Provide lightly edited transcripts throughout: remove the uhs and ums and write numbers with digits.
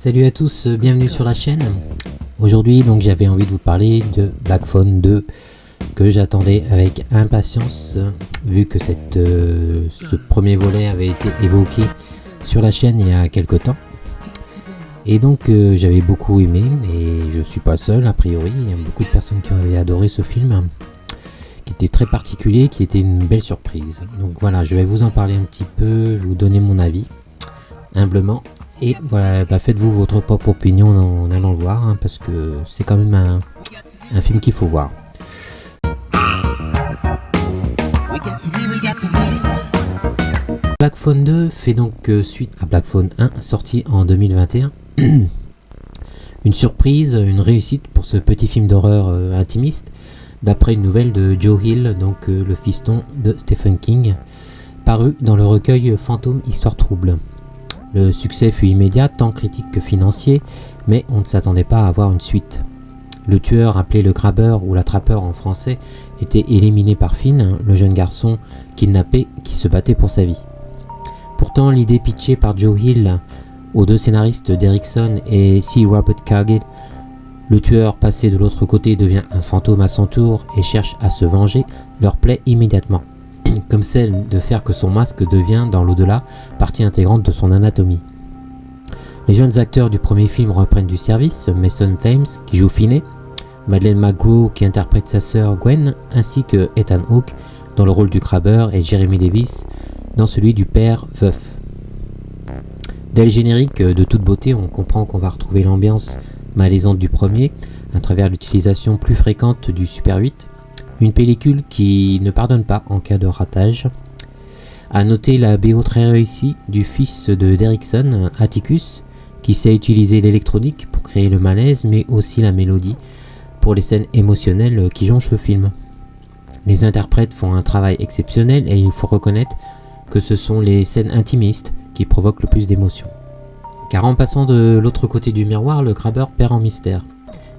Salut à tous, bienvenue sur la chaîne. Aujourd'hui donc j'avais envie de vous parler de Black Phone 2 que j'attendais avec impatience vu que ce premier volet avait été évoqué sur la chaîne il y a quelques temps. Et donc j'avais beaucoup aimé, et je suis pas seul a priori, il y a beaucoup de personnes qui avaient adoré ce film, qui était très particulier, qui était une belle surprise. Donc voilà, je vais vous en parler un petit peu, je vais vous donner mon avis, humblement. Et voilà, faites-vous votre propre opinion en allant le voir, parce que c'est quand même un film qu'il faut voir. Black Phone 2 fait donc suite à Black Phone 1, sorti en 2021. Une surprise, une réussite pour ce petit film d'horreur intimiste, d'après une nouvelle de Joe Hill, donc le fiston de Stephen King, paru dans le recueil Fantôme Histoire Trouble. Le succès fut immédiat, tant critique que financier, mais on ne s'attendait pas à avoir une suite. Le tueur, appelé le grabbeur ou l'attrapeur en français, était éliminé par Finn, le jeune garçon kidnappé qui se battait pour sa vie. Pourtant, l'idée pitchée par Joe Hill aux deux scénaristes Derrickson et C. Robert Cargill, le tueur passé de l'autre côté devient un fantôme à son tour et cherche à se venger, leur plaît immédiatement, comme celle de faire que son masque devient, dans l'au-delà, partie intégrante de son anatomie. Les jeunes acteurs du premier film reprennent du service, Mason Thames qui joue Finney, Madeleine McGraw qui interprète sa sœur Gwen, ainsi que Ethan Hawke dans le rôle du grabbeur et Jeremy Davis dans celui du père veuf. Dès le générique de toute beauté, on comprend qu'on va retrouver l'ambiance malaisante du premier, à travers l'utilisation plus fréquente du Super 8, une pellicule qui ne pardonne pas en cas de ratage. A noter la BO très réussie du fils de Derrickson, Atticus, qui sait utiliser l'électronique pour créer le malaise, mais aussi la mélodie pour les scènes émotionnelles qui jonchent le film. Les interprètes font un travail exceptionnel et il faut reconnaître que ce sont les scènes intimistes qui provoquent le plus d'émotions. Car en passant de l'autre côté du miroir, le grabbeur perd en mystère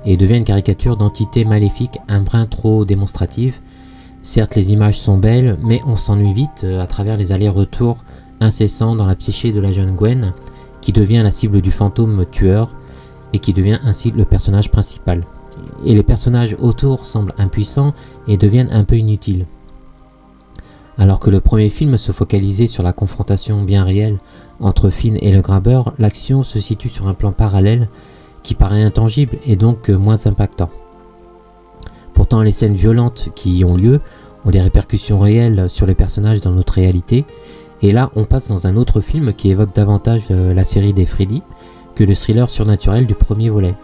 et devient une caricature d'entité maléfique un brin trop démonstrative. Certes, les images sont belles, mais on s'ennuie vite à travers les allers-retours incessants dans la psyché de la jeune Gwen, qui devient la cible du fantôme tueur et qui devient ainsi le personnage principal. Et les personnages autour semblent impuissants et deviennent un peu inutiles. Alors que le premier film se focalisait sur la confrontation bien réelle entre Finn et le grabbeur, l'action se situe sur un plan parallèle qui paraît intangible et donc moins impactant. Pourtant, les scènes violentes qui y ont lieu ont des répercussions réelles sur les personnages dans notre réalité, et là on passe dans un autre film qui évoque davantage la série des Freddy que le thriller surnaturel du premier volet.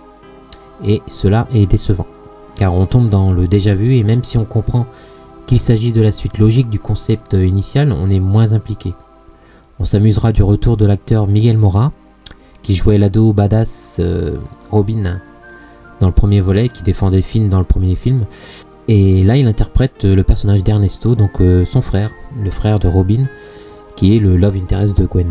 Et cela est décevant, car on tombe dans le déjà-vu, et même si on comprend qu'il s'agit de la suite logique du concept initial, on est moins impliqué. On s'amusera du retour de l'acteur Miguel Mora, qui jouait l'ado badass Robin dans le premier volet, qui défendait Finn dans le premier film. Et là, il interprète le personnage d'Ernesto, donc son frère, le frère de Robin, qui est le love interest de Gwen.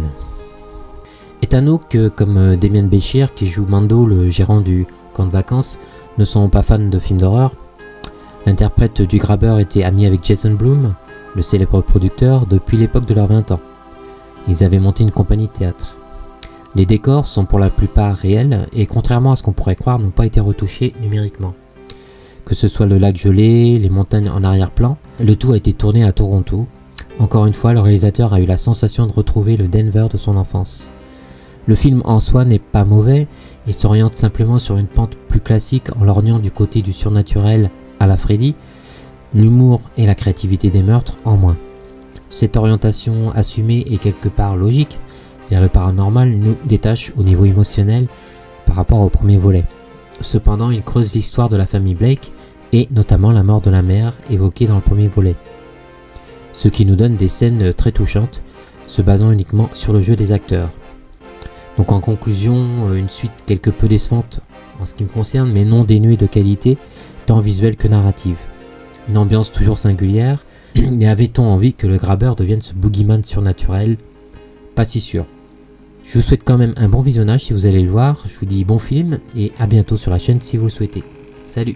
Ethan Hawke, comme Damien Béchir, qui joue Mando, le gérant du camp de vacances, ne sont pas fans de films d'horreur. L'interprète du grabbeur était ami avec Jason Blum, le célèbre producteur, depuis l'époque de leurs 20 ans. Ils avaient monté une compagnie de théâtre. Les décors sont pour la plupart réels et, contrairement à ce qu'on pourrait croire, n'ont pas été retouchés numériquement. Que ce soit le lac gelé, les montagnes en arrière-plan, le tout a été tourné à Toronto. Encore une fois, le réalisateur a eu la sensation de retrouver le Denver de son enfance. Le film en soi n'est pas mauvais, il s'oriente simplement sur une pente plus classique en lorgnant du côté du surnaturel à la Freddy, l'humour et la créativité des meurtres en moins. Cette orientation assumée et quelque part logique vers le paranormal nous détache au niveau émotionnel par rapport au premier volet. Cependant, il creuse l'histoire de la famille Blake et notamment la mort de la mère évoquée dans le premier volet, ce qui nous donne des scènes très touchantes, se basant uniquement sur le jeu des acteurs. Donc en conclusion, une suite quelque peu décevante en ce qui me concerne, mais non dénuée de qualité, tant visuelle que narrative. Une ambiance toujours singulière, mais avait-on envie que le grabbeur devienne ce boogeyman surnaturel? Pas si sûr. Je vous souhaite quand même un bon visionnage si vous allez le voir, je vous dis bon film et à bientôt sur la chaîne si vous le souhaitez. Salut!